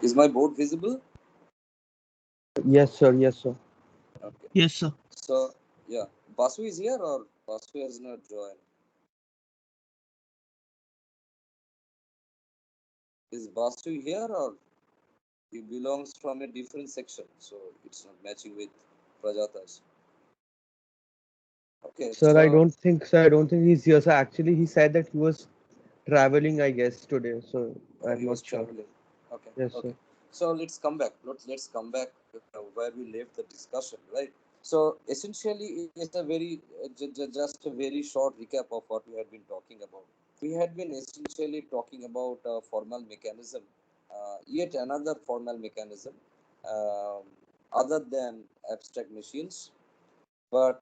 Is my board visible? Yes, sir. Yes, sir. Okay. Yes, sir. So yeah, Basu is here or Basu has not joined? Is Basu here or he belongs from a different section, so it's not matching with Prajatas. Okay, Sir, I so don't think, sir. I don't think he's here. Sir, actually, he said that he was traveling, I guess, today. So oh, he I'm was not sure. traveling. Okay, Yes, okay. sir. So let's come back. Let's come back where we left the discussion, right? So essentially, it's a very just a very short recap of what we had been talking about. We had been essentially talking about a formal mechanism, yet another formal mechanism, um, other than abstract machines. But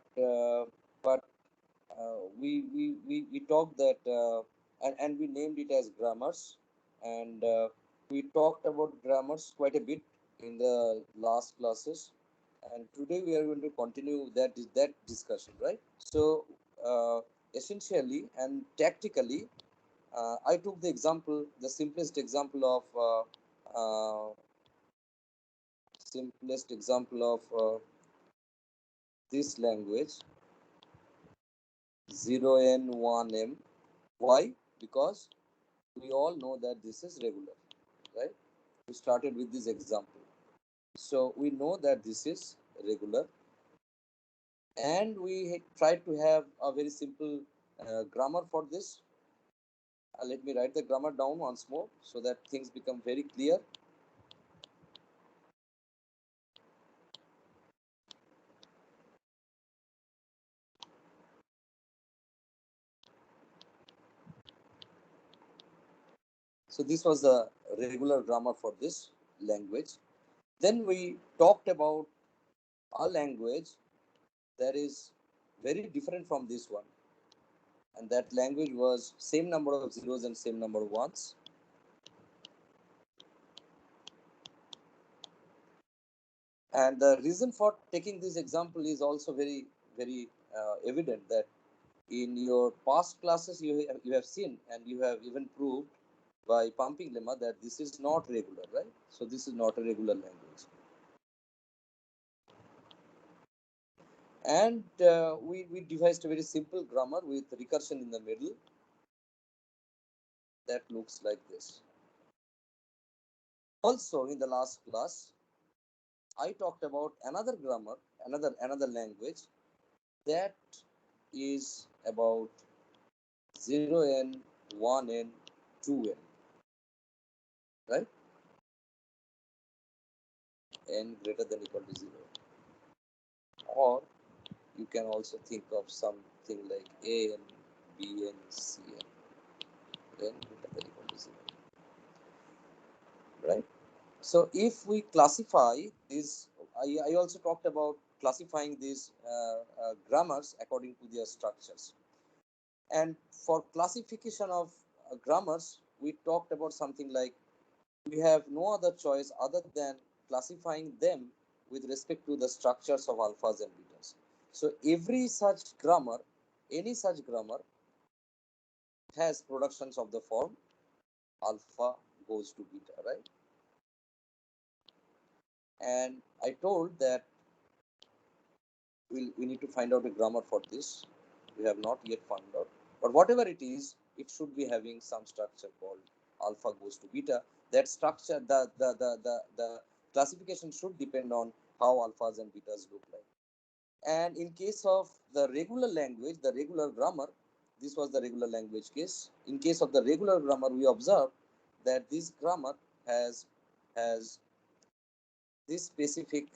we talked that and we named it as grammars, and we talked about grammars quite a bit in the last classes, and today we are going to continue that discussion, right? So uh, essentially and tactically, I took the simplest example of this language, 0n 1m. Why? Because we all know that this is regular, right? We started with this example, so we know that this is regular, and we tried to have a very simple grammar for this. Let me write the grammar down once more so that things become very clear. So this was the regular grammar for this language. Then we talked about a language that is very different from this one, and that language was same number of zeros and same number of ones. And the reason for taking this example is also very evident, that in your past classes you have seen and you have even proved by pumping lemma that this is not regular, right? So this is not a regular language. And we devised a very simple grammar with recursion in the middle that looks like this. Also in the last class I talked about another grammar, another language that is about 0n, 1n, 2n, right? N greater than equal to 0. Or you can also think of something like an, bn, cn, n greater than equal to 0, right? So if we classify this, I also talked about classifying these grammars according to their structures. And for classification of grammars, we talked about something like we have no other choice other than classifying them with respect to the structures of alphas and betas. So every such grammar, any such grammar has productions of the form alpha goes to beta, right? And I told that we need to find out a grammar for this. We have not yet found out. But whatever it is, it should be having some structure called alpha goes to beta. That structure, the classification should depend on how alphas and betas look like. And in case of the regular language, the regular grammar, this was the regular language case. In case of the regular grammar, we observe that this grammar has these specific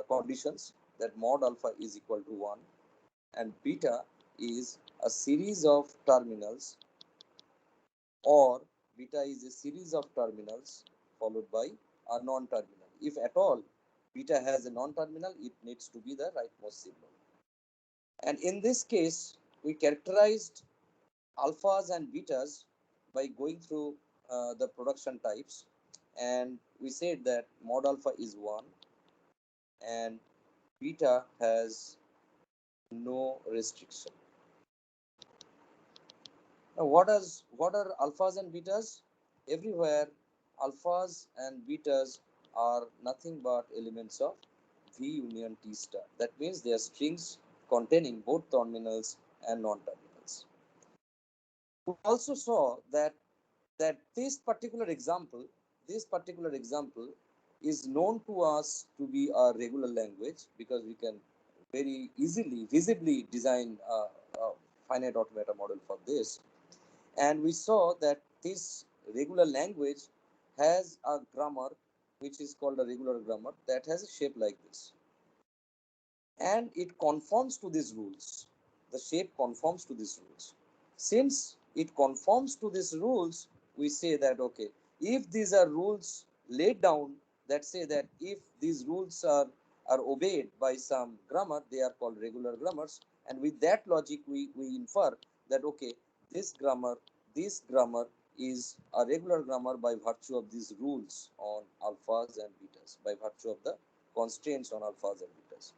conditions, that mod alpha is equal to 1 and beta is a series of terminals, or beta is a series of terminals followed by a non-terminal. If at all beta has a non-terminal, it needs to be the rightmost symbol. And in this case, we characterized alphas and betas by going through the production types, and we said that mod alpha is 1 and beta has no restriction. Now what are alphas and betas? Everywhere alphas and betas are nothing but elements of V union T star. That means they are strings containing both terminals and non-terminals. We also saw that this particular example is known to us to be a regular language, because we can very easily visibly design a finite automata model for this. And we saw that this regular language has a grammar which is called a regular grammar that has a shape like this, and it conforms to these rules. The shape conforms to these rules. Since it conforms to these rules, we say that okay, if these are rules laid down that say that if these rules are obeyed by some grammar, they are called regular grammars. And with that logic, we infer that okay, this grammar this grammar is a regular grammar by virtue of these rules on alphas and betas, by virtue of the constraints on alphas and betas.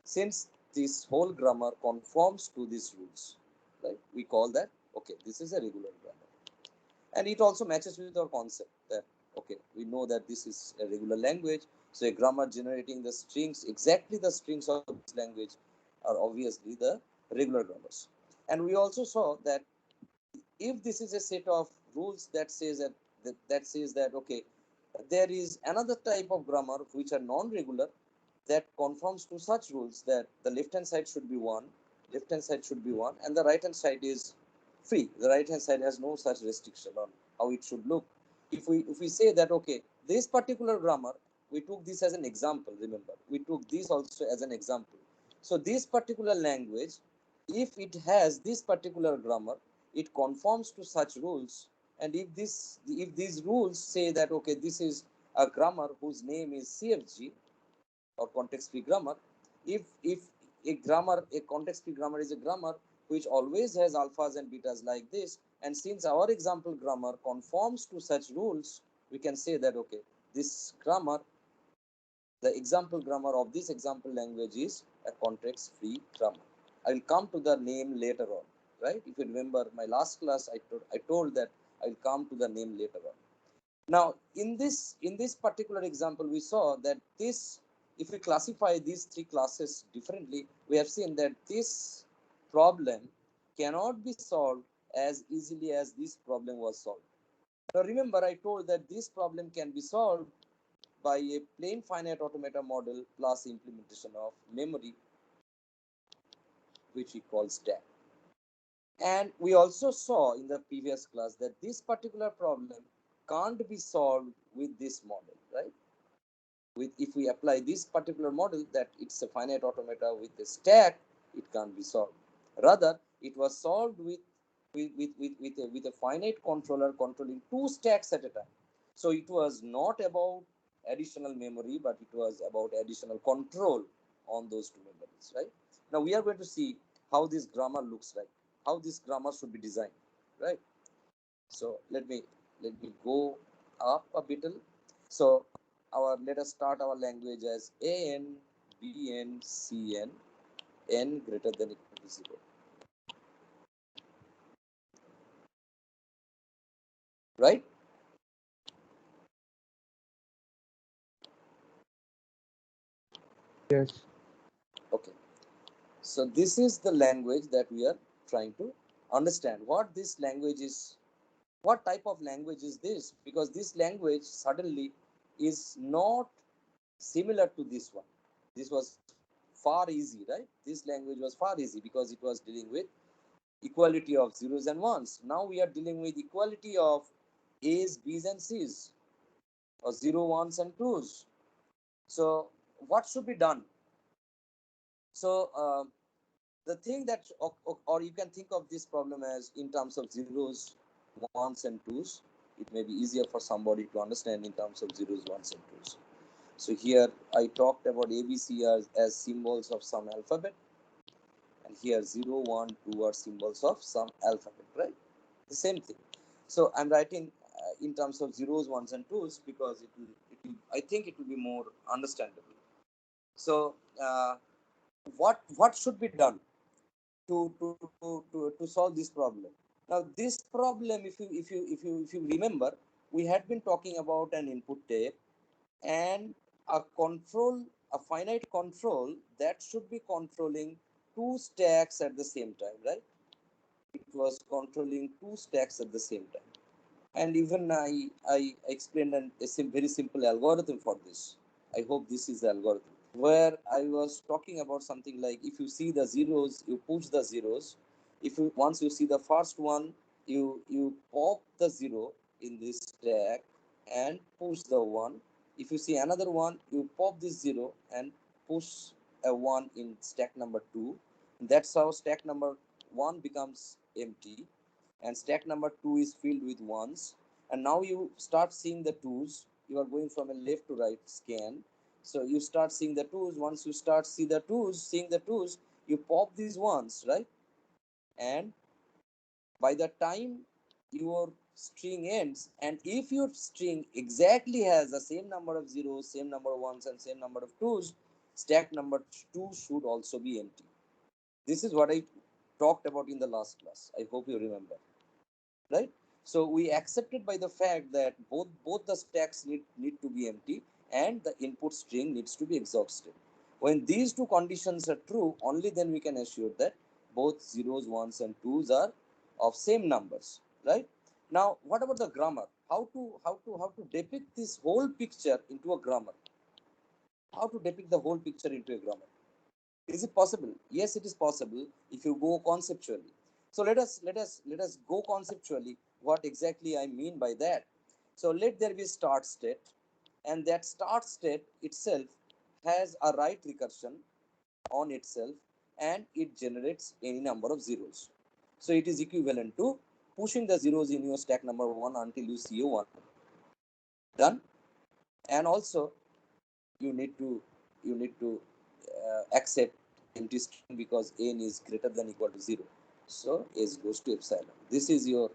Since this whole grammar conforms to these rules, right, we call that okay, this is a regular grammar. And it also matches with our concept that okay, we know that this is a regular language, so a grammar generating the strings, exactly the strings of this language, are obviously the regular grammars. And we also saw that if this is a set of rules that says that okay, there is another type of grammar which are non-regular, that conforms to such rules that the left hand side should be one and the right hand side is free. The right hand side has no such restriction on how it should look. If we say that okay, this particular grammar, we took this as an example, remember, we took this also as an example. So this particular language, if it has this particular grammar, it conforms to such rules. And if these rules say that okay, this is a grammar whose name is CFG, or context free grammar, if a context free grammar is a grammar which always has alphas and betas like this, and since our example grammar conforms to such rules, we can say that okay, this grammar, the example grammar of this example language, is a context free grammar. I will come to the name later on, right? If you remember my last class, I told that I will come to the name later on. Now, in this particular example, we saw that this, if we classify these three classes differently, we have seen that this problem cannot be solved as easily as this problem was solved. Now, remember, I told that this problem can be solved by a plain finite automata model plus implementation of memory, which we call stack. And we also saw in the previous class that this particular problem can't be solved with this model, right? If we apply this particular model that it's a finite automata with a stack, it can't be solved. Rather, it was solved with a finite controller controlling two stacks at a time. So it was not about additional memory, but it was about additional control on those two memories, right? Now we are going to see how this grammar looks like, how this grammar should be designed, right? So let me go up a bit. So let us start our language as an, bn, cn, n greater than equal to 0, right? Yes. Okay. So this is the language that we are trying to understand. What this language is, what type of language is this? Because this language suddenly is not similar to this one. This was far easy, right? This language was far easy because it was dealing with equality of zeros and ones. Now we are dealing with equality of A's, B's, and C's, or 0, 1s, and 2s. So what should be done? So the thing that, or you can think of this problem as in terms of zeros, ones, and twos. It may be easier for somebody to understand in terms of zeros, ones, and twos. So here I talked about ABC as symbols of some alphabet, and here 0, 1, 2 are symbols of some alphabet, right? The same thing. So I'm writing in terms of zeros, ones, and twos because I think it will be more understandable. So what should be done to solve this problem? Now this problem, if you remember, we had been talking about an input tape and a control, a finite control that should be controlling two stacks at the same time, right? It was controlling two stacks at the same time. And even I explained very simple algorithm for this. I hope this is the algorithm where I was talking about something like, if you see the zeros, you push the zeros. If you once you see the first one, you pop the zero in this stack and push the one. If you see another one, you pop this zero and push a one in stack number two. That's how stack number one becomes empty, and stack number two is filled with ones. And now you start seeing the twos. You are going from a left to right scan, so you start seeing the twos. Once you start seeing the twos, you pop these ones, right? And by the time your string ends, and if your string exactly has the same number of zeros, same number of ones, and same number of twos, stack number two should also be empty. This is what I talked about in the last class. I hope you remember, right? So we accepted by the fact that both the stacks need to be empty and the input string needs to be exhausted. When these two conditions are true, only then we can assure that both zeros, ones, and twos are of same numbers, right? Now, what about the grammar? How to depict this whole picture into a grammar? How to depict the whole picture into a grammar? Is it possible? Yes, it is possible if you go conceptually. So let us go conceptually what exactly I mean by that. So let there be start state, and that start state itself has a write recursion on itself, and it generates any number of zeros. So it is equivalent to pushing the zeros in your stack number one until you see a one. Done. And also you need to accept empty string because n is greater than equal to 0. So s goes to epsilon. This is your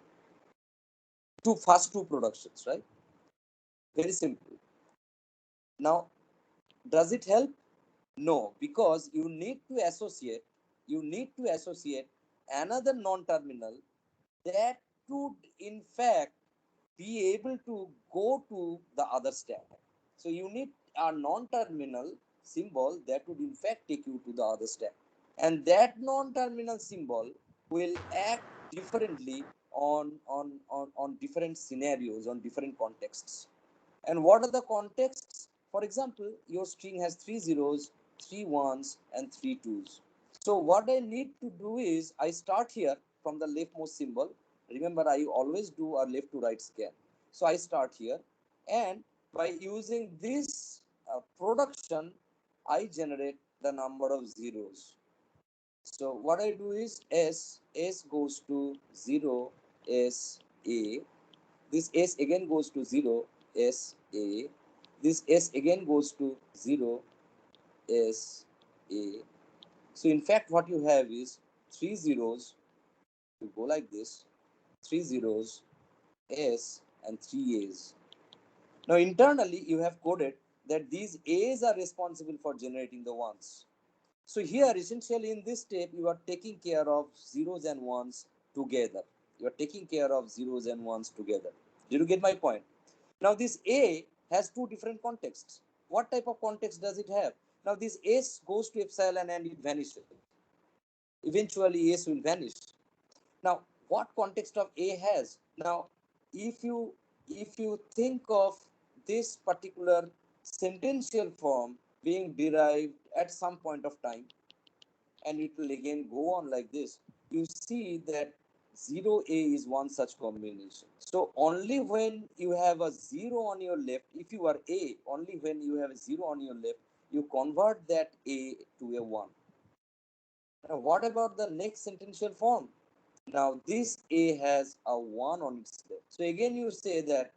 first two productions, right? Very simple. Now, does it help? No, because you need to associate another non-terminal that would in fact be able to go to the other stack. So you need a non-terminal symbol that would in fact take you to the other stack. And that non-terminal symbol will act differently on different scenarios, on different contexts. And what are the contexts? For example, your string has three zeros, three ones, and three twos. So what I need to do is I start here from the leftmost symbol. Remember, I always do a left to right scan. So I start here, and by using this production, I generate the number of zeros. So what I do is S goes to 0, S A. This S again goes to 0, S A. This S again goes to 0, S A. So in fact, what you have is three zeros. You go like this: three zeros, S, and three A's. Now internally, you have coded that these A's are responsible for generating the ones. So here, essentially in this step, you are taking care of zeros and ones together. You are taking care of zeros and ones together. Did you get my point? Now this A has two different contexts. What type of context does it have? Now this S goes to epsilon and it vanishes. Eventually S will vanish. Now what context of A has? Now if you think of this particular sentential form being derived at some point of time, and it will again go on like this, you see that 0A is one such combination. So only when you have a 0 on your left, if you are A, only when you have a 0 on your left, you convert that A to a 1. Now what about the next sentential form? Now this A has a 1 on its left. So again you say that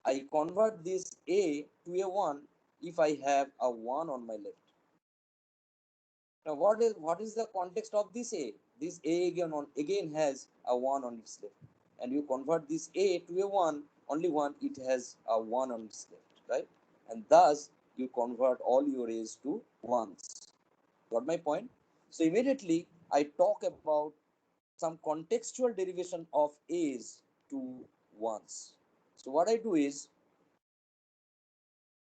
I convert this A to a 1 if I have a 1 on my left. Now, what is the context of this A? This A again has a one on its left, and you convert this A to a one. Only one, it has a one on its left, right? And thus you convert all your A's to ones. Got my point? So immediately I talk about some contextual derivation of A's to ones. So what I do is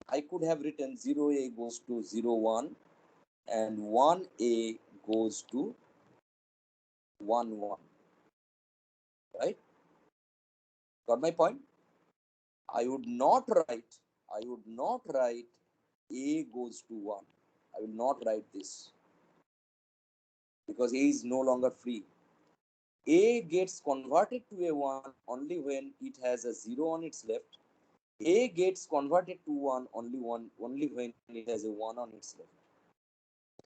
I could have written 0a goes to 0 1 and 1a goes to 1 1, right? Got my point? I would not write, I would not write a goes to 1. I will not write this because a is no longer free. A gets converted to a 1 only when it has a 0 on its left. A gets converted to 1 only when it has a 1 on its left.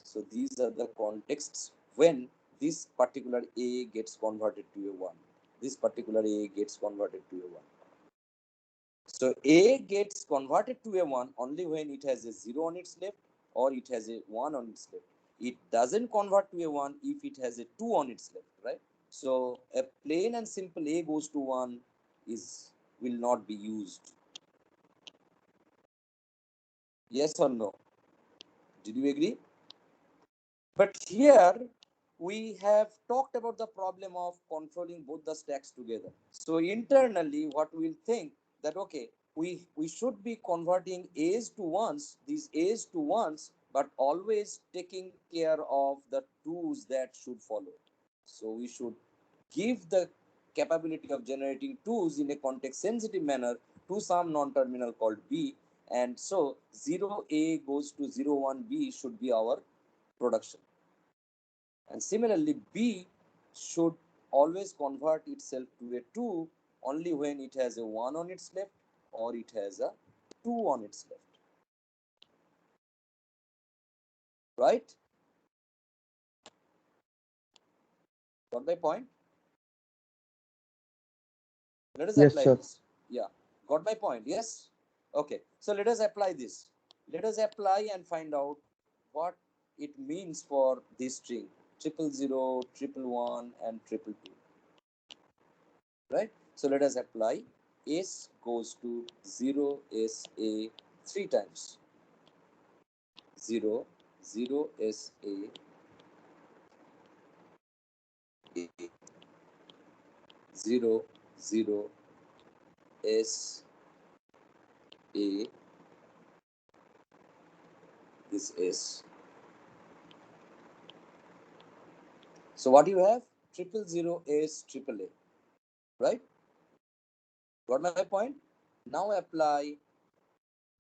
So these are the contexts when this particular A gets converted to a 1. This particular A gets converted to a 1. So A gets converted to a 1 only when it has a 0 on its left or it has a 1 on its left. It doesn't convert to a 1 if it has a 2 on its left, right? So a plain and simple A goes to 1 is will not be used. Yes or no? Did you agree? But here we have talked about the problem of controlling both the stacks together. So internally, what we'll think that okay, we should be converting A's to ones, these A's to ones, but always taking care of the twos that should follow. So we should give the capability of generating twos in a context sensitive manner to some non-terminal called B. And so 0A goes to 01B should be our production. And similarly, B should always convert itself to a 2 only when it has a 1 on its left or it has a 2 on its left. Right? Got my point? Let us Yes, apply sir. this. Yeah. Got my point? Yes? Okay. So let us apply this. Let us apply and find out what it means for this string 000, 111, and 222. Right? So let us apply. S goes to 0 SA 3 times. 0 0 SA A 0 0 S A this S. So what you have? 000 S triple A. Right? Got my point? Now apply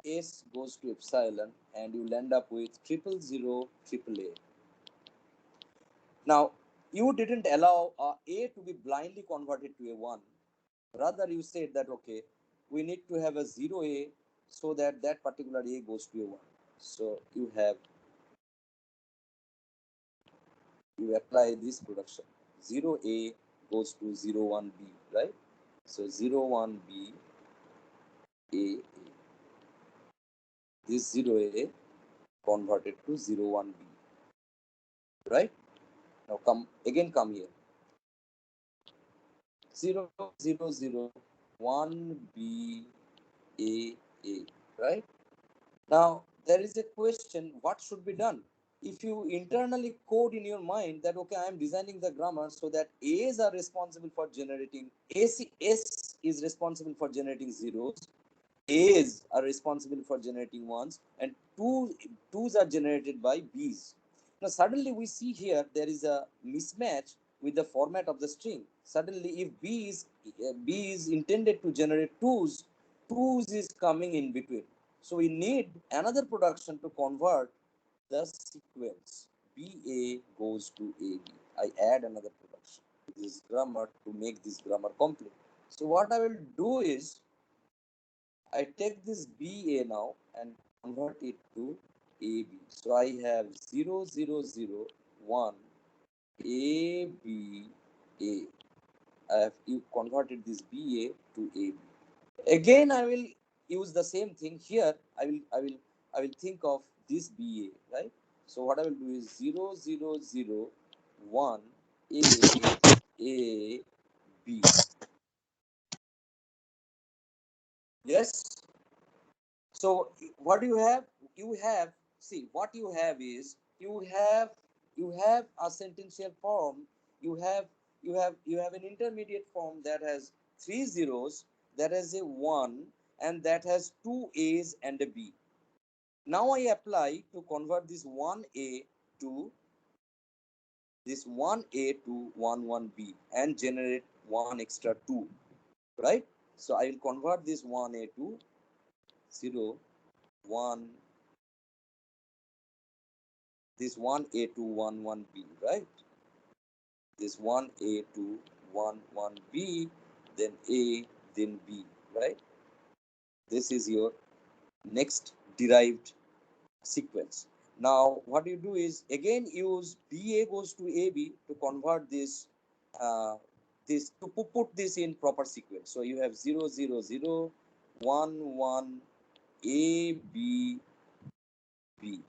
S goes to epsilon and you'll end up with 000 A. Now, you didn't allow A to be blindly converted to a 1. Rather, you said that, okay, we need to have a 0A so that that particular A goes to a 1. So you apply this production. 0A goes to 01B, right? So 01B A. This 0A converted to 01B, right? Now come here. 0 0 0 1 B A, right? Now there is a question: what should be done? If you internally code in your mind that okay, I am designing the grammar so that A's are responsible for generating S is responsible for generating zeros, A's are responsible for generating ones, and twos are generated by B's. Now suddenly we see here there is a mismatch with the format of the string. Suddenly, if B is intended to generate twos is coming in between. So we need another production to convert the sequence. BA goes to AB. I add another production to this grammar to make this grammar complete. So what I will do is I take this BA now and convert it to AB. So I have 0 0 0 1 AB A. I have converted this BA to AB. Again, I will use the same thing here. I will think of this BA, right? So what I will do is 0 0 0 1 A B. Yes. So what you have? You have see what you have is you have a sentential form. You have an intermediate form that has three zeros that has a 1 and that has two A's and a B. Now I apply to convert this 1A to this 1A to 1B and generate one extra 2, right? So I will convert this 1A to 0, 1, this 1A to 1B, right? This 1A to 1B, then A, then B, right? This is your next derived sequence. Now, what you do is again use BA goes to AB to convert this, this to put this in proper sequence. So you have 0, 0, 0, 1, 1, A, B, B,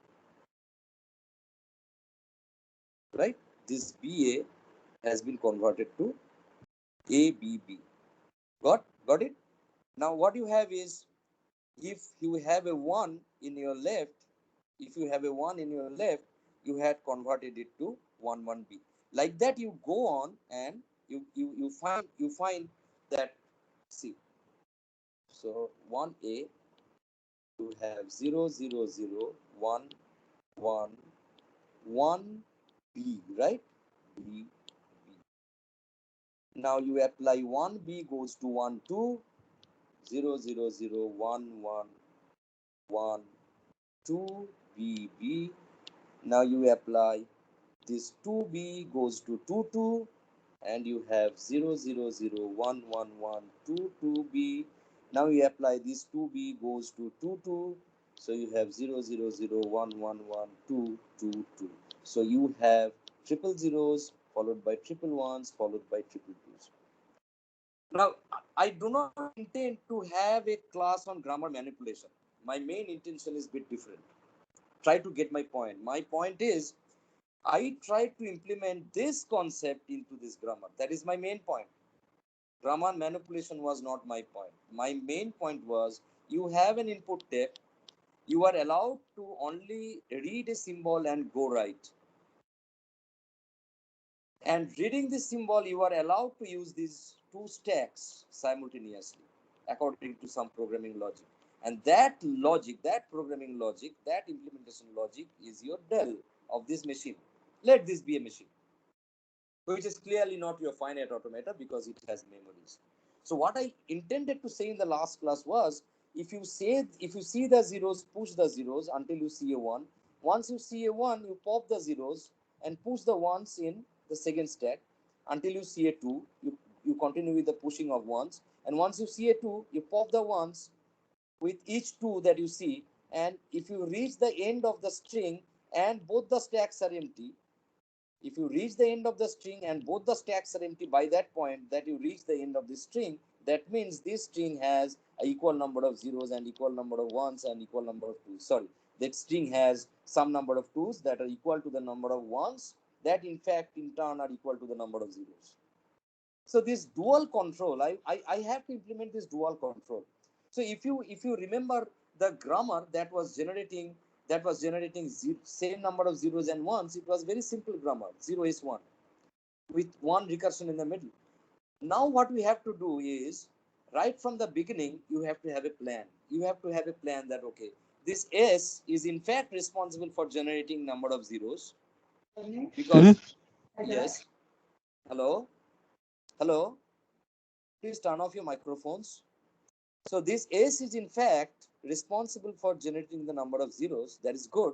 right? This BA has been converted to ABB. Got it? Now, what you have is, if you have a 1 in your left, if you have a 1 in your left, you had converted it to 1 1B. Like that you go on and you find that, see, so 1A, you have 0 0 0 1 1 1B, right? B, B. Now you apply 1B goes to 1 2 0 0 0 1 1 1 2 B B. Now you apply this 2B goes to 2 2 and you have 0 0 0 1 1 1 2 2B. Now you apply this 2B goes to 2 2, so you have 0 0 0 1 1 1 2 2 2. So you have triple zeros followed by triple ones followed by triple twos. Now, I do not intend to have a class on grammar manipulation. My main intention is a bit different. Try to get my point. My point is, I tried to implement this concept into this grammar. That is my main point. Grammar manipulation was not my point. My main point was, you have an input text, you are allowed to only read a symbol and go right. And reading this symbol, you are allowed to use these two stacks simultaneously according to some programming logic. And that logic, that programming logic, that implementation logic is your Dell of this machine. Let this be a machine, which is clearly not your finite automata because it has memories. So what I intended to say in the last class was, if you see the zeros, push the zeros until you see a 1. Once you see a 1, you pop the zeros and push the ones in the second stack until you see a 2. You continue with the pushing of ones, and once you see a 2, you pop the ones with each 2 that you see, and if you reach the end of the string and both the stacks are empty, if you reach the end of the string and both the stacks are empty, by that point that you reach the end of the string, that means this string has a equal number of zeros and equal number of ones and equal number of twos. Sorry, that string has some number of twos that are equal to the number of ones that in fact in turn are equal to the number of zeros. So this dual control, I have to implement this dual control. So if you remember the grammar that was generating same number of zeros and ones, it was very simple grammar. 0 is 1 with one recursion in the middle. Now what we have to do is, right from the beginning, you have to have a plan. You have to have a plan that, okay, this S is in fact responsible for generating number of zeros because, yes, hello, hello, please turn off your microphones. So this S is in fact responsible for generating the number of zeros. That is good.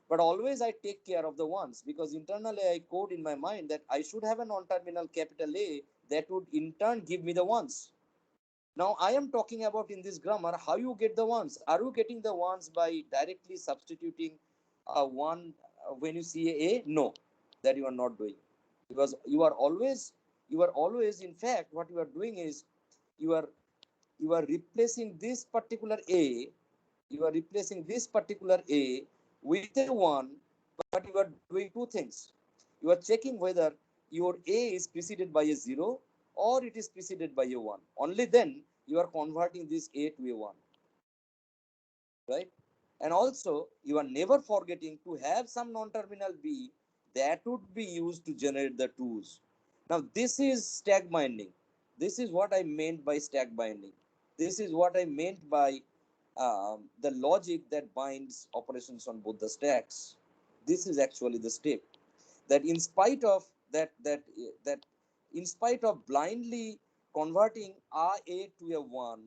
But always I take care of the ones, because internally I code in my mind that I should have a non-terminal capital A that would in turn give me the ones. Now I am talking about in this grammar how you get the ones. Are you getting the ones by directly substituting a 1 when you see a? No, that you are not doing, because you are always in fact what you are doing is, you are replacing this particular A, you are replacing this particular A with a 1, but you are doing two things. You are checking whether your A is preceded by a 0 or it is preceded by a 1. Only then you are converting this A to a 1, right? And also, you are never forgetting to have some non-terminal B that would be used to generate the 2's. Now, this is stack binding. This is what I meant by stack binding. This is what I meant by the logic that binds operations on both the stacks. This is actually the step that in spite of that in spite of blindly converting a to a 1,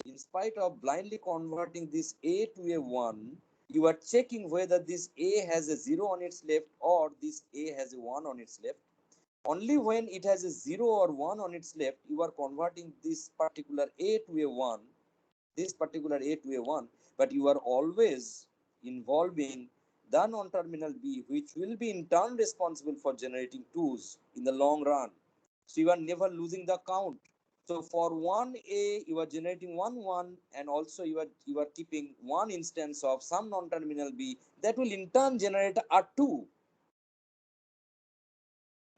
in spite of blindly converting this a to a 1, you are checking whether this a has a 0 on its left or this a has a 1 on its left. Only when it has a 0 or 1 on its left, you are converting this particular a to a 1, this particular a to a 1, but you are always involving the non-terminal b, which will be in turn responsible for generating 2's in the long run. So you are never losing the count. So for 1a, you are generating 1 1, and also you are keeping one instance of some non-terminal b that will in turn generate a 2,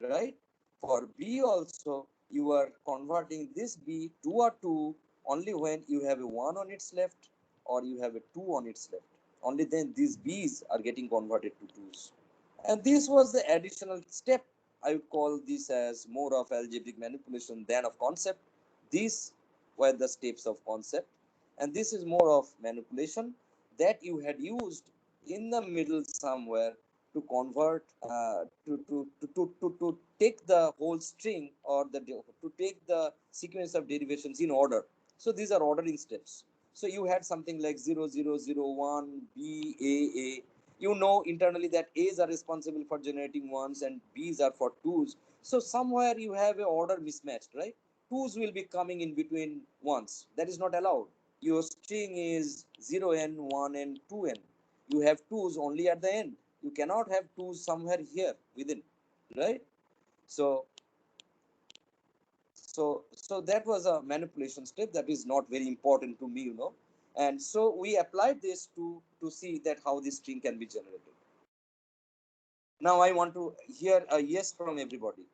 right? For b also, you are converting this b to a 2 only when you have a 1 on its left or you have a 2 on its left. Only then these b's are getting converted to 2's. And this was the additional step. I would call this as more of algebraic manipulation than of concept. These were the steps of concept, and this is more of manipulation that you had used in the middle somewhere to convert to take the whole string or to take the sequence of derivations in order. So these are ordering steps. So you had something like 0 0 0 1 b a. You know internally that a's are responsible for generating ones and b's are for twos. So somewhere you have a order mismatched, right? Twos will be coming in between ones. That is not allowed. Your string is 0n 1 and 2n. You have twos only at the end. You cannot have twos somewhere here within, right? So so so that was a manipulation step that is not very important to me, and so we applied this to see that how this string can be generated. Now I want to hear a yes from everybody.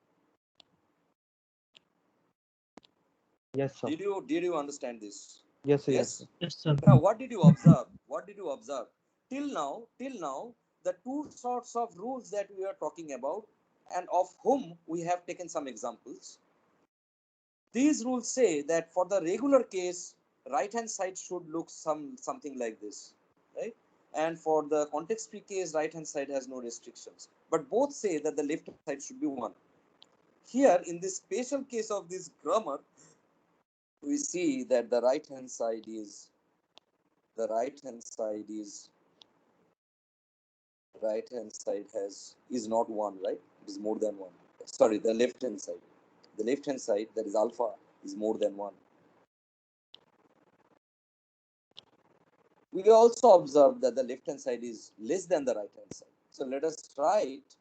Yes, sir. Did you understand this? Yes, sir. Yes, Yes. sir. Yes, sir. Now what did you observe? What did you observe till now, the two sorts of rules that we are talking about, and of whom we have taken some examples. These rules say that for the regular case, right hand side should look something like this, right? And for the context free case, right hand side has no restrictions. But both say that the left hand side should be 1. Here, in this special case of this grammar, we see that the right hand side is not 1, right? It is more than 1. Sorry, the left hand side. The left hand side, that is alpha, is more than 1. We also observe that the left hand side is less than the right hand side. So let us write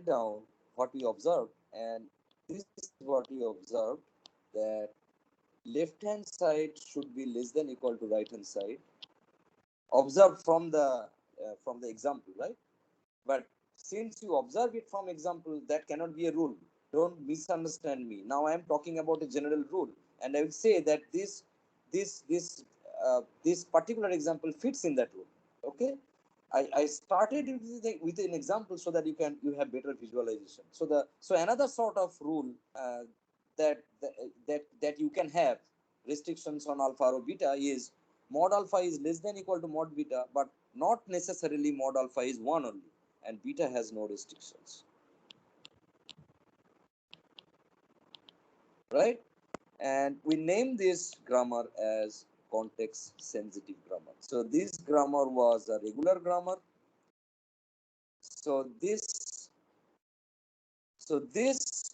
down what we observed, and this is what we observed, that left hand side should be less than equal to right hand side. Observed from the example, right? But since you observe it from example, that cannot be a rule. Don't misunderstand me. Now I am talking about a general rule, and I will say that this particular example fits in that rule. Okay, I started with an example so that you have better visualization. So another sort of rule that you can have restrictions on alpha or beta is mod alpha is less than equal to mod beta, but not necessarily mod alpha is 1 only, and beta has no restrictions, right? And we name this grammar as context sensitive grammar. So this grammar was a regular grammar. So this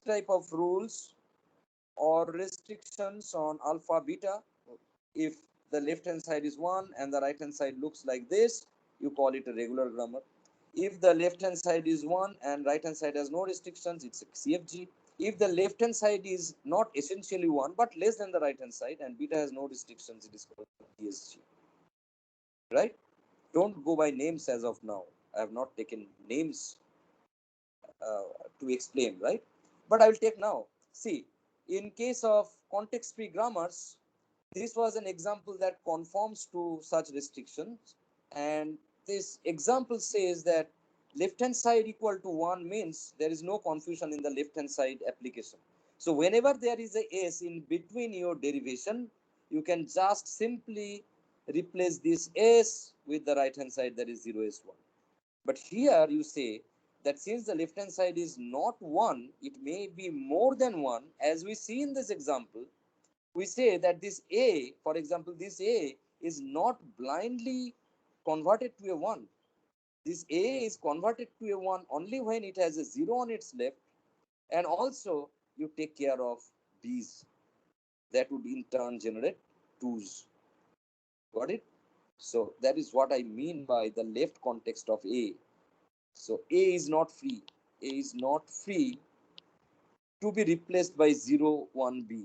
type of rules or restrictions on alpha beta, if the left hand side is 1 and the right hand side looks like this, you call it a regular grammar. If the left hand side is 1 and right hand side has no restrictions, it's a CFG. If the left hand side is not essentially 1 but less than the right hand side and beta has no restrictions, it is called TSG, right? Don't go by names as of now. I have not taken names to explain, right? But I will take now. See, in case of context free grammars, this was an example that conforms to such restrictions, and this example says that left hand side equal to 1 means there is no confusion in the left hand side application. So whenever there is a s in between your derivation, you can just simply replace this s with the right hand side, that is 0s1. But here you say that since the left hand side is not 1, it may be more than 1. As we see in this example, we say that this a, for example, this a is not blindly converted to a 1. This a is converted to a 1 only when it has a 0 on its left, and also you take care of b's that would in turn generate 2's. Got it? So that is what I mean by the left context of a. So a is not free. A is not free to be replaced by 0, 1b.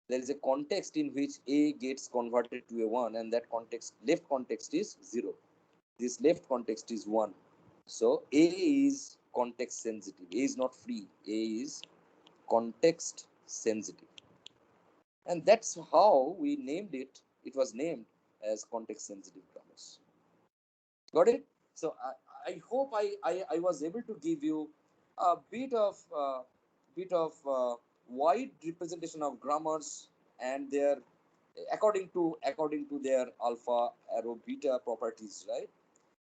There is a context in which a gets converted to a 1, and that context, left context, is 0. This left context is 1. So a is context sensitive. A is not free. A is context sensitive. And that's how we named it. It was named as context sensitive grammars. Got it? So I hope I was able to give you a bit of wide representation of grammars and their according to their alpha, arrow, beta properties, right?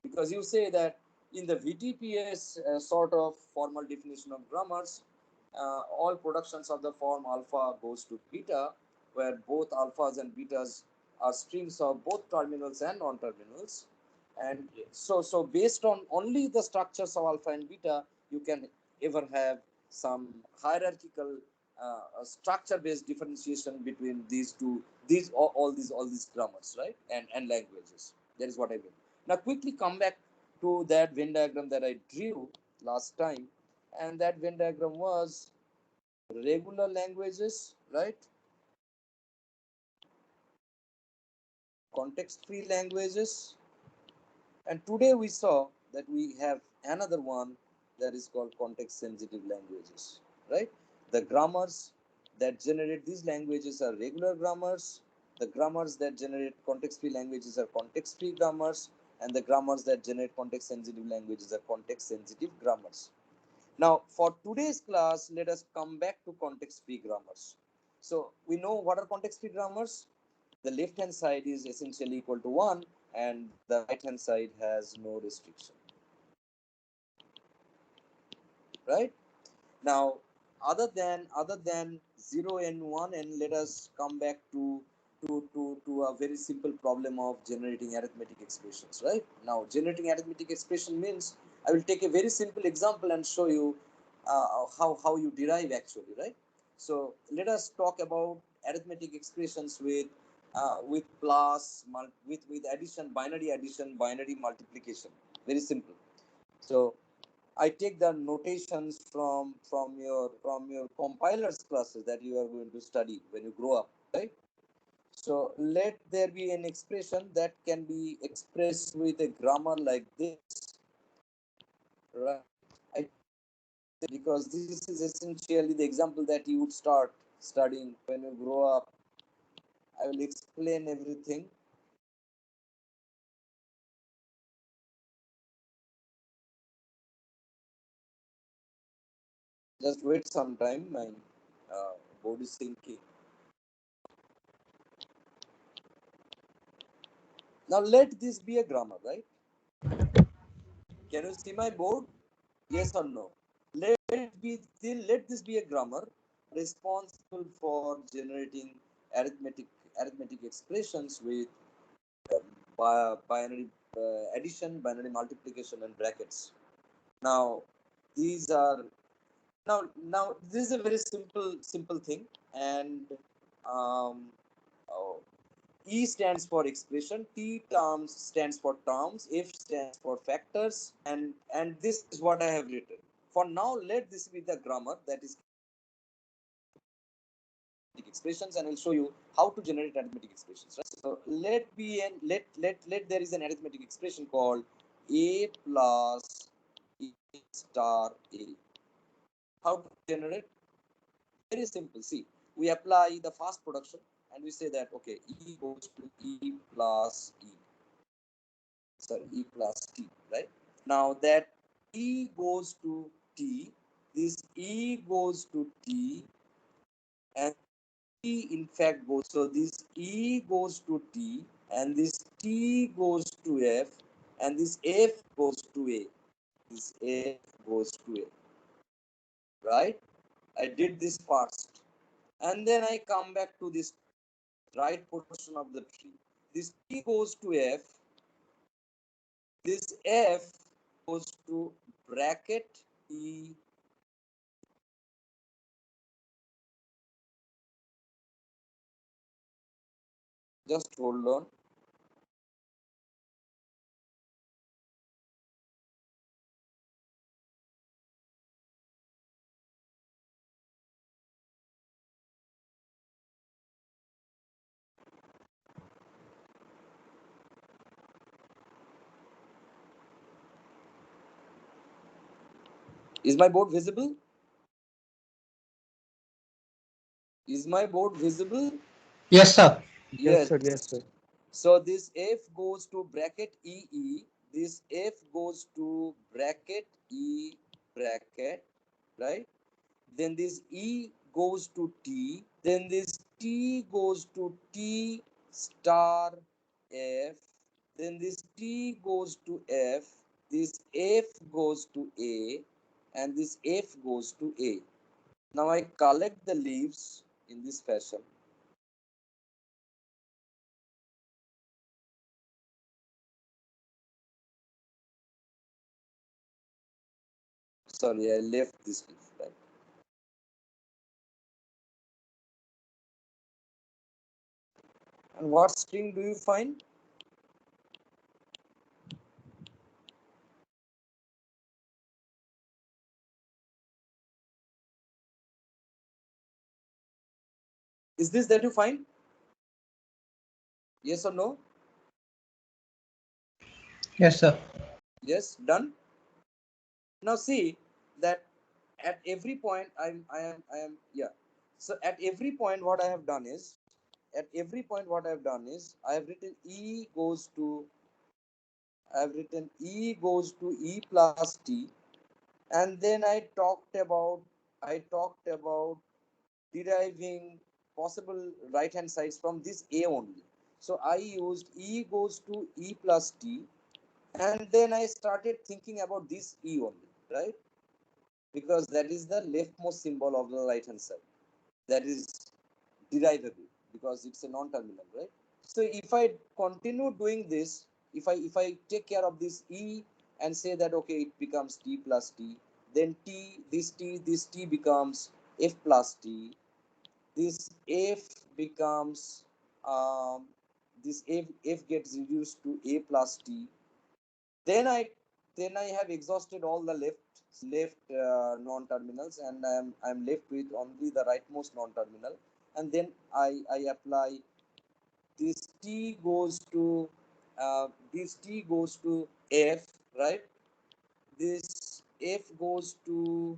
Because you say that in the VTPS sort of formal definition of grammars, all productions of the form alpha goes to beta, where both alphas and betas are streams of both terminals and non-terminals. And so based on only the structures of alpha and beta, you can ever have some hierarchical structure-based differentiation between these two, these all these grammars, right? And languages. That is what I mean. Now quickly come back to that Venn diagram that I drew last time, and that Venn diagram was regular languages, right? Context free languages. And today we saw that we have another one that is called context sensitive languages, right? The grammars that generate these languages are regular grammars. The grammars that generate context free languages are context free grammars. And the grammars that generate context sensitive languages are context sensitive grammars. Now, for today's class, let us come back to context free grammars. So, we know what are context free grammars. The left hand side is essentially equal to 1, and the right hand side has no restriction, right? Now, other than 0 and 1, and let us come back to a very simple problem of generating arithmetic expressions, right? Now, generating arithmetic expression means I will take a very simple example and show you how you derive actually, right? So let us talk about arithmetic expressions with plus, with addition, binary multiplication. Very simple. So I take the notations from your compilers classes that you are going to study when you grow up, right? So let there be an expression that can be expressed with a grammar like this, right? I because this is essentially the example that you would start studying when you grow up. I will explain everything. Just wait some time. My board is syncing. Now let this be a grammar, right? Can you see my board? Yes or no? Let this be a grammar responsible for generating arithmetic arithmetic expressions with binary addition, binary multiplication, and brackets. Now, these are now this is a very simple thing, and um, oh, E stands for expression, T terms stands for terms, F stands for factors, and this is what I have written. For now, let this be the grammar that is expressions, and I'll show you how to generate arithmetic expressions. Right? So let there is an arithmetic expression called A plus E star A. How to generate? Very simple. See, we apply the fast production and we say that okay, E goes to E plus E. Sorry, E plus T, right? Now that E goes to T, this E goes to T, and T in fact goes, so this E goes to T, and this T goes to F, and this F goes to A. This F goes to A, right? I did this first, and then I come back to this right portion of the tree. This T goes to F, this F goes to bracket E. Just hold on. Is my board visible? Is my board visible? Yes, sir. Yes, Yes. sir. Yes, sir. So this F goes to bracket EE. This F goes to bracket E bracket, right? Then this E goes to T. Then this T goes to T star F. Then this T goes to F. This F goes to A. And this F goes to A. Now I collect the leaves in this fashion. Sorry, I left this leaf, right? And what string do you find? Is this that you find? Yes or no? Yes, sir. Yes, done. Now see that at every point I am yeah. So at every point what I have done is I have written E goes to E plus T, and then I talked about deriving possible right hand sides from this A only. So I used E goes to E plus T, and then I started thinking about this E only, right? Because that is the leftmost symbol of the right hand side. That is derivable because it's a non-terminal, right? So if I continue doing this, if I take care of this E and say that okay, it becomes T plus T, then this T becomes F plus T, this F becomes this F gets reduced to A plus T. Then I have exhausted all the left non-terminals, and I'm left with only the rightmost non-terminal. And then I apply this T goes to F, right? This F goes to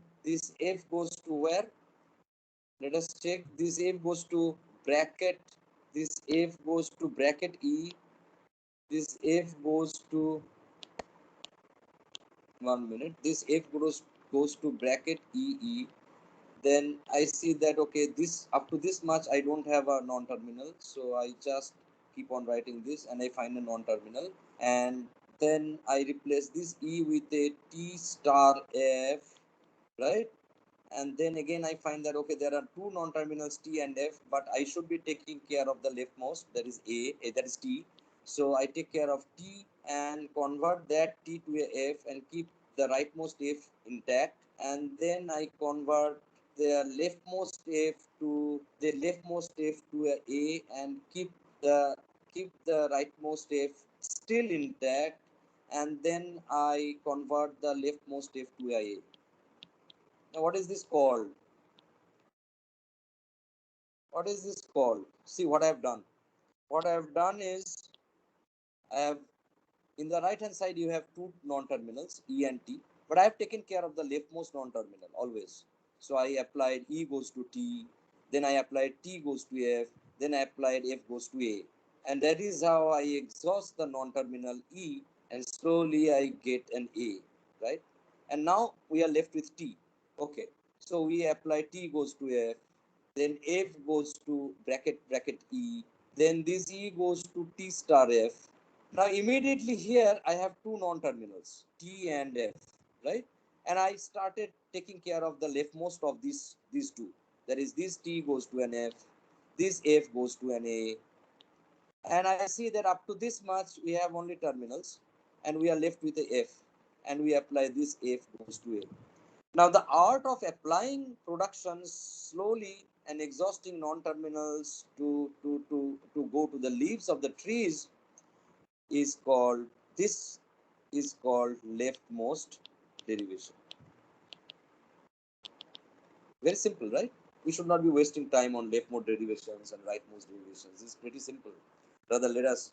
where? Let us check. This F goes to bracket. This F goes to bracket E. This F goes to 1 minute. This F goes to bracket EE. Then I see that okay, this up to this much I don't have a non-terminal, so I just keep on writing this and I find a non-terminal, and then I replace this E with a T star F, right? And then again I find that okay, there are two non-terminals T and F, but I should be taking care of the leftmost, that is that is T. So I take care of T and convert that T to a F and keep the rightmost F intact, and then I convert the leftmost F to a and keep the rightmost F still intact, and then I convert the leftmost F to a. Now what is this called? What is this called? See what I have done. What I have done is I have in the right hand side you have two non-terminals E and T, but I have taken care of the leftmost non-terminal always. So I applied E goes to T, then I applied T goes to F, then I applied F goes to A, and that is how I exhaust the non-terminal E, and slowly I get an A, right? And now we are left with T. Okay, so we apply T goes to F, then F goes to bracket E, then this E goes to T star F. Now immediately here I have two non-terminals, T and F, right? And I started taking care of the leftmost of these two. That is, this T goes to an F, this F goes to an A, and I see that up to this much we have only terminals, and we are left with a F, and we apply this F goes to A. Now, the art of applying productions slowly and exhausting non-terminals to go to the leaves of the trees is called, this is called leftmost derivation. Very simple, right? We should not be wasting time on leftmost derivations and rightmost derivations. It's pretty simple. Rather, let us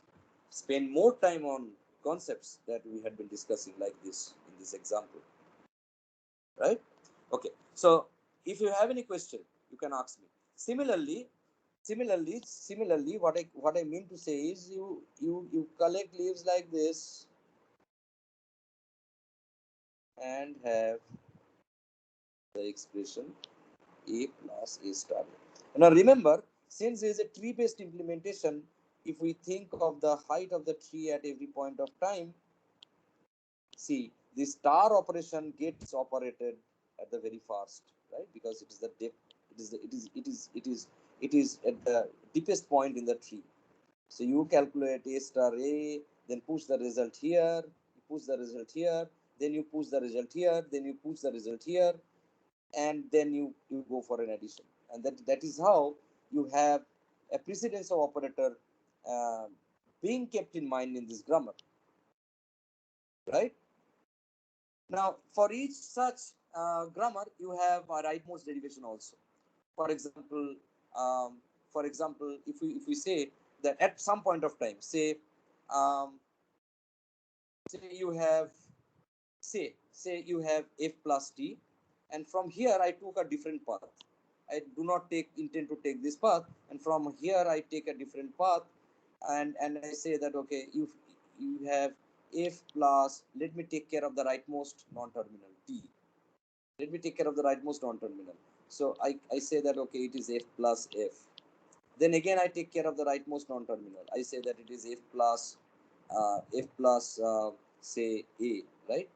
spend more time on concepts that we had been discussing like this in this example, right? Okay, so if you have any question, you can ask me. Similarly, what I mean to say is you collect leaves like this and have the expression A plus A star. Now remember, since there is a tree-based implementation, if we think of the height of the tree at every point of time, see, the star operation gets operated at the very first, right? Because it is the depth, it is at the deepest point in the tree. So you calculate A star A, then push the result here, you push the result here, then you push the result here, then you push the result here, and then you go for an addition. And that is how you have a precedence of operator uh, being kept in mind in this grammar, right? Now, for each such grammar, you have a rightmost derivation also. For example, um, if we say that at some point of time, um, say you have say you have F plus T, and from here I took a different path. I do not intend to take this path, and from here I take a different path, and I say that okay, you have F plus, let me take care of the rightmost non-terminal T. Let me take care of the rightmost non-terminal. So I say that okay, it is F plus F. Then again I take care of the rightmost non-terminal. I say that it is F plus say A, right?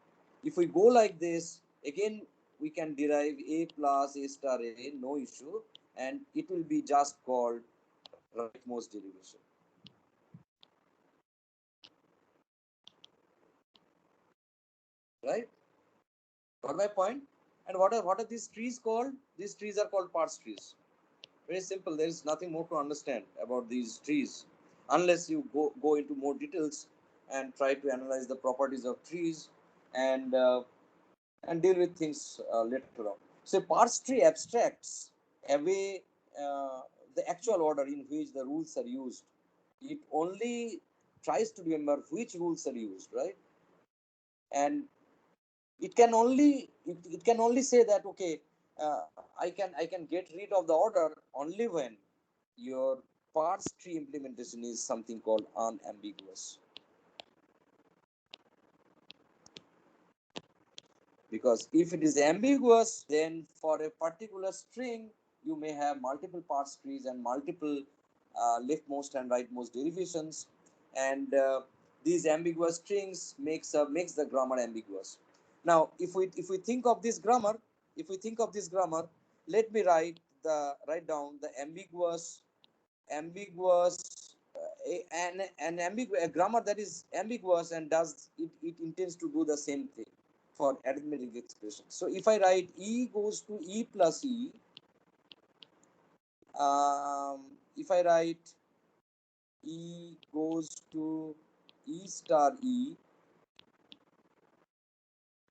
If we go like this, again we can derive A plus A star A, no issue, and it will be just called rightmost derivation, right? Got my point? And what are these trees called? These trees are called parse trees. Very simple. There is nothing more to understand about these trees, unless you go into more details and try to analyze the properties of trees and uh, and deal with things later on. So parse tree abstracts away the actual order in which the rules are used. It only tries to remember which rules are used, right? And it can only say that okay, I can get rid of the order only when your parse tree implementation is something called unambiguous. Because if it is ambiguous, then for a particular string you may have multiple parse trees and multiple leftmost and rightmost derivations, and these ambiguous strings makes the grammar ambiguous. Now if we think of this grammar, let me write down the ambiguous a grammar that is ambiguous and it intends to do the same thing for arithmetic expression. So if I write E goes to E plus E, if I write E goes to E star E,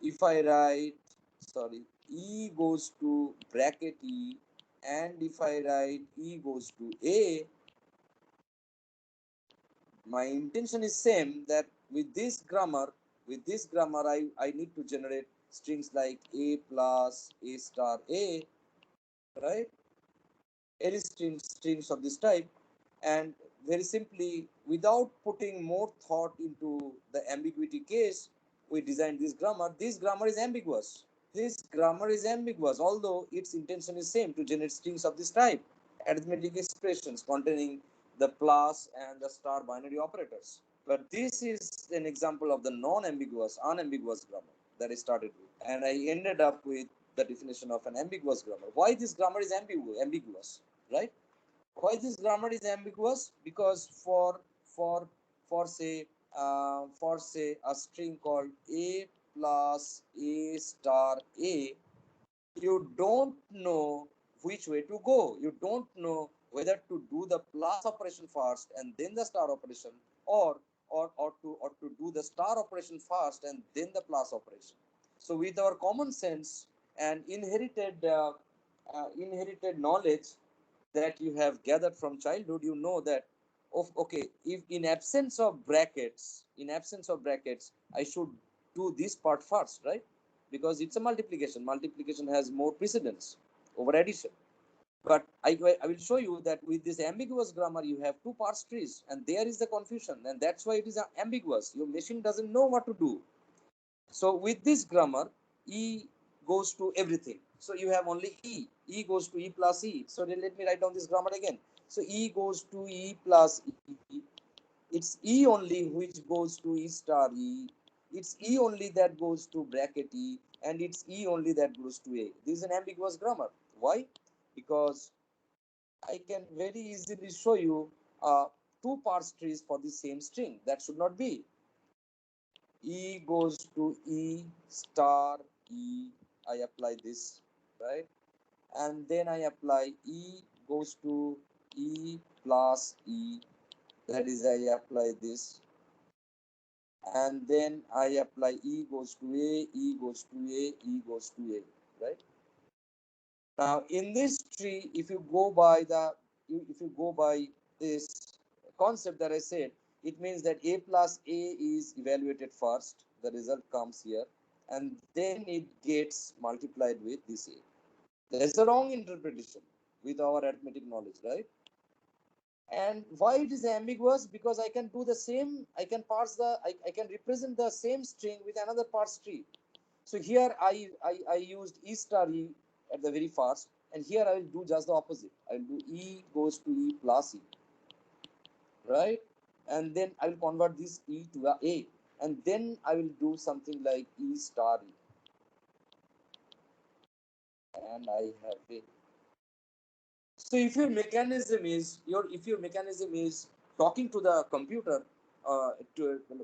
if I write, sorry, E goes to bracket E, and if I write E goes to A, my intention is same, that with this grammar I need to generate strings like A plus A star A, right? Any strings of this type, and very simply, without putting more thought into the ambiguity case, we designed this grammar. This grammar is ambiguous. this grammar is ambiguous, although its intention is same to generate strings of this type, arithmetic expressions containing the plus and the star binary operators. But this is an example of the non-ambiguous, unambiguous grammar that I started with, and I ended up with the definition of an ambiguous grammar. Why this grammar is ambiguous, right? Why this grammar is ambiguous? Because for for say for say a string called a plus a star a, you don't know which way to go. You don't know whether to do the plus operation first and then the star operation, or to do the star operation first and then the plus operation. So with our common sense and inherited knowledge that you have gathered from childhood, you know that, okay, if in absence of brackets I should do this part first, right? Because it's a multiplication has more precedence over addition. But I will show you that with this ambiguous grammar you have two parse trees, and there is the confusion, and that's why it is ambiguous. Your machine doesn't know what to do. So with this grammar, E goes to everything. So you have only E. E goes to E plus E. So then let me write down this grammar again. So E goes to E plus E. It's E only which goes to E star E. It's E only that goes to bracket E. And it's E only that goes to A. This is an ambiguous grammar. Why? Because I can very easily show you two parse trees for the same string. That should not be. E goes to E star E. I apply this, right? And then I apply E goes to E plus E. That is, I apply this. And then I apply E goes to A, E goes to A, E goes to A, right? Now in this tree, if you go by this concept that I said, it means that A plus A is evaluated first. The result comes here, and then it gets multiplied with this A. That's the wrong interpretation with our arithmetic knowledge, right? And why it is ambiguous? Because I can do the same. I can represent the same string with another parse tree. So here I used E star E at the very first, and here I will do just the opposite. I will do E goes to E plus E, right? And then I will convert this E to A, and then I will do something like E star E, and I have A. So if your mechanism is talking to the computer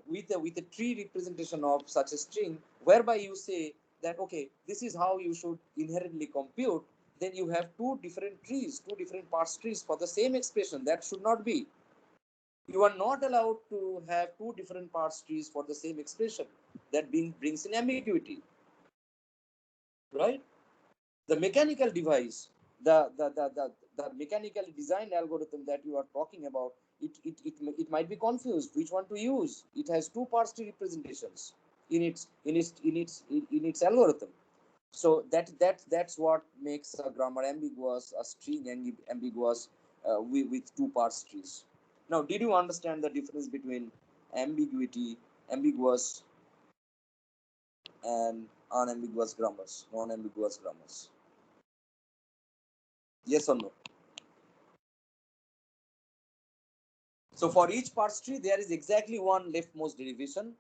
with a tree representation of such a string, whereby you say that, okay, this is how you should inherently compute, then you have two different parse trees for the same expression. That should not be. You are not allowed to have two different parse trees for the same expression. That brings in ambiguity, right? The mechanical device, the mechanical design algorithm that you are talking about, it might be confused which one to use. It has two parse tree representations in its algorithm. So that's what makes a grammar ambiguous, a string ambiguous, with two parse trees. Now, did you understand the difference between ambiguous and unambiguous grammars, non-ambiguous grammars? Yes or no? So for each parse tree, there is exactly one leftmost derivation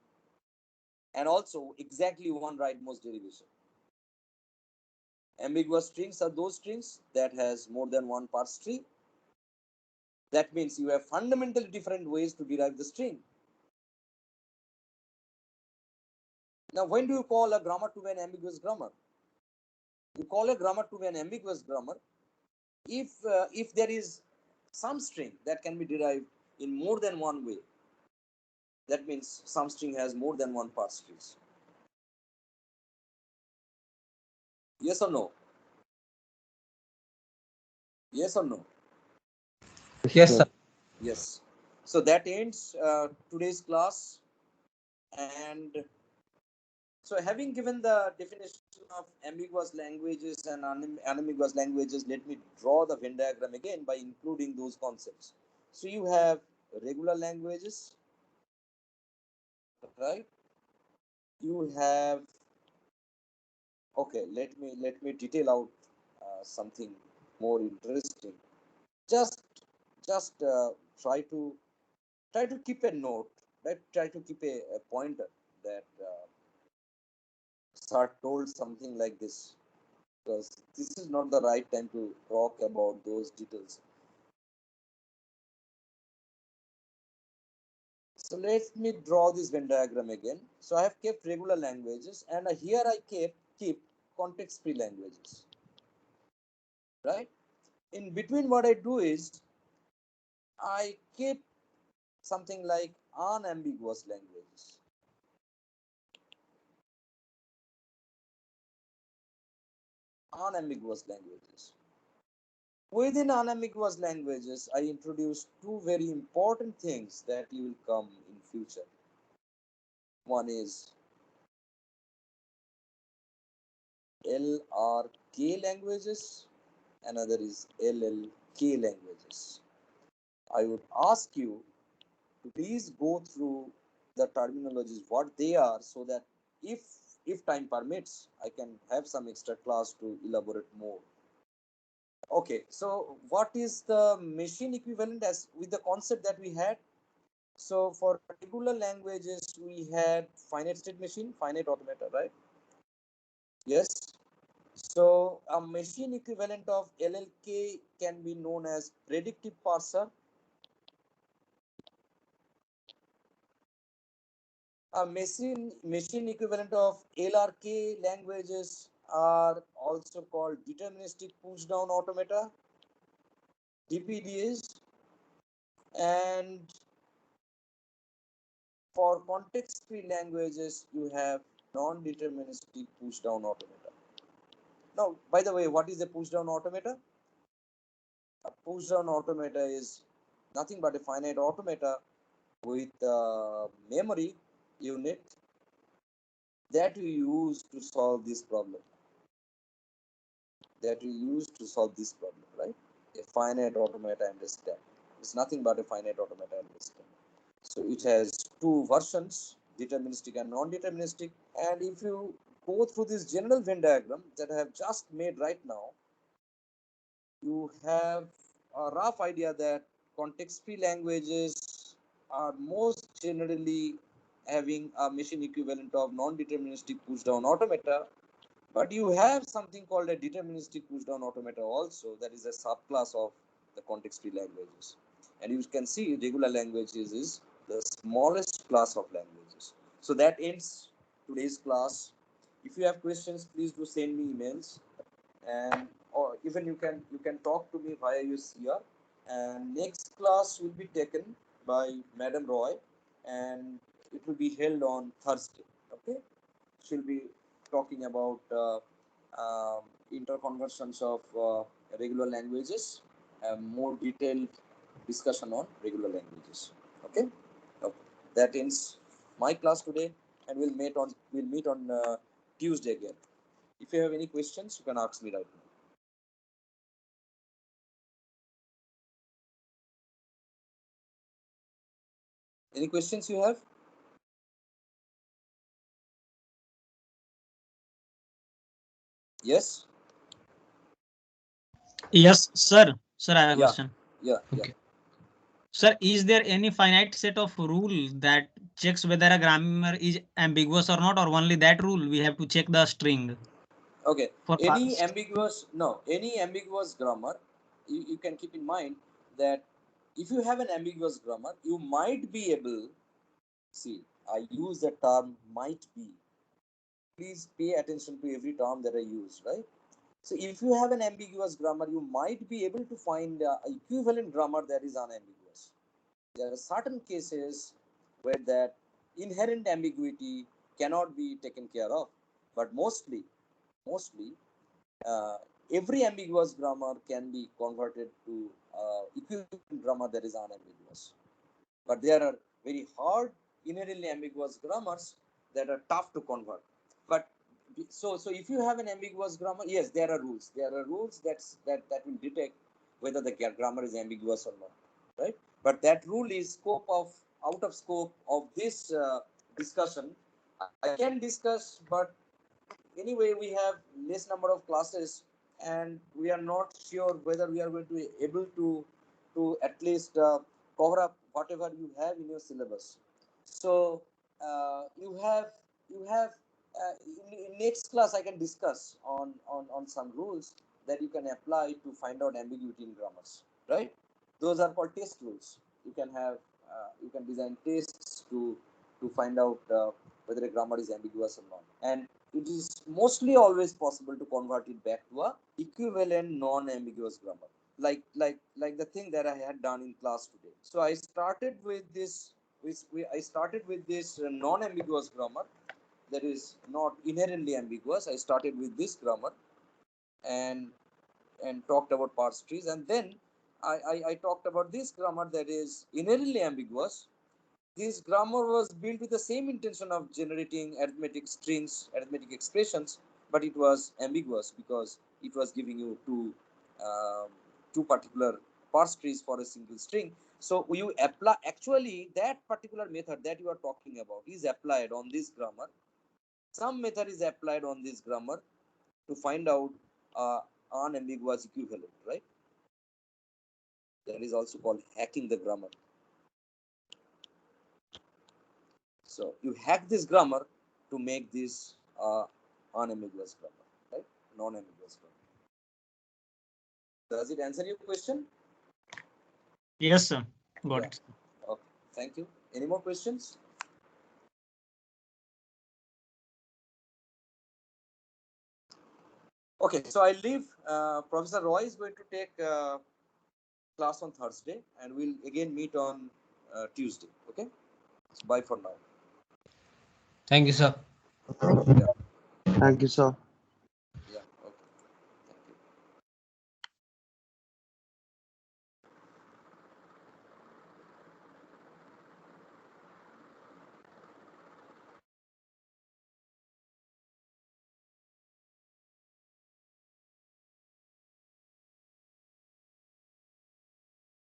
and also exactly one rightmost derivation. Ambiguous strings are those strings that has more than one parse tree. That means you have fundamentally different ways to derive the string. Now, when do you call a grammar to be an ambiguous grammar? You call a grammar to be an ambiguous grammar if there is some string that can be derived in more than one way. That means some string has more than one parse trees. Yes or no? Yes or no? Yes, sir. Yes. So that ends today's class. And so, having given the definition of ambiguous languages and unambiguous languages, let me draw the Venn diagram again by including those concepts. So you have regular languages, right? You have Okay, let me detail out something more interesting. Just just try to keep a note, right? Try to keep a pointer that sir told something like this, because this is not the right time to talk about those details. So let me draw this Venn diagram again. So I have kept regular languages, and here I keep context-free languages, right? In between, what I do is I keep something like unambiguous languages. Unambiguous languages. Within unambiguous languages, I introduce two very important things that you will come in future. One is LRK languages, another is LLK languages. I would ask you to please go through the terminologies, what they are, so that if if time permits, I can have some extra class to elaborate more. Okay, so what is the machine equivalent as with the concept that we had? So for regular languages, we had finite state machine, finite automata, right? Yes. So a machine equivalent of LLK can be known as predictive parser. A machine equivalent of LRK languages are also called deterministic push down automata, DPDs, and for context free languages you have non-deterministic push down automata. Now, by the way, what is a push down automata? A push down automata is nothing but a finite automata with a memory unit that you use to solve this problem. Right? A finite automata understand. It's nothing but a finite automata understand. So it has two versions, deterministic and non-deterministic. And if you go through this general Venn diagram that I have just made right now, you have a rough idea that context-free languages are most generally having a machine equivalent of non-deterministic push-down automata, but you have something called a deterministic push-down automata also, that is a subclass of the context-free languages. And you can see regular languages is the smallest class of languages. So that ends today's class. If you have questions, please do send me emails, and or even you can talk to me via UCR. And next class will be taken by Madam Roy, and it will be held on Thursday. Okay, she'll be talking about interconversions of regular languages, more detailed discussion on regular languages. Okay, okay. That ends my class today, and we'll meet on Tuesday again. If you have any questions, you can ask me right now. Any questions you have? Yes. Yes, sir. Sir, I have a Yeah. question. Yeah. Okay. Sir, is there any finite set of rule that checks whether a grammar is ambiguous or not, or only that rule we have to check the string Okay. for Any ambiguous grammar, you can keep in mind that if you have an ambiguous grammar, you might be able. See, I use the term might be. Please pay attention to every term that I use, right? So if you have an ambiguous grammar, you might be able to find equivalent grammar that is unambiguous. There are certain cases where that inherent ambiguity cannot be taken care of, but mostly uh, every ambiguous grammar can be converted to equivalent grammar that is unambiguous. But there are very hard, inherently ambiguous grammars that are tough to convert. But so if you have an ambiguous grammar, yes, there are rules. There are rules that will detect whether the grammar is ambiguous or not, right? But that rule is out of scope of this discussion. I can discuss, but anyway we have less number of classes, and we are not sure whether we are going to be able to at least cover up whatever you have in your syllabus. So you have in next class I can discuss on some rules that you can apply to find out ambiguity in grammars, right? Those are called test rules. You can have you can design tests to find out whether a grammar is ambiguous or not, and it is mostly always possible to convert it back to a equivalent non-ambiguous grammar, like the thing that I had done in class today. So I started with this. I started with this non-ambiguous grammar that is not inherently ambiguous. I started with this grammar and talked about parse trees, and then I talked about this grammar that is inherently ambiguous. This grammar was built with the same intention of generating arithmetic strings, arithmetic expressions, but it was ambiguous because it was giving you two particular parse trees for a single string. So you apply, actually that particular method that you are talking about is applied on this grammar. Some method is applied on this grammar to find out unambiguous equivalent, right? That is also called hacking the grammar. So you hack this grammar to make this unambiguous grammar, right? Non-ambiguous grammar. Does it answer your question? Yes, sir. Got Yeah. it. Okay. Thank you. Any more questions? Okay. So I leave. Professor Roy is going to take class on Thursday, and we'll again meet on Tuesday. Okay. So bye for now. Thank you, sir. Yeah. Thank you, sir.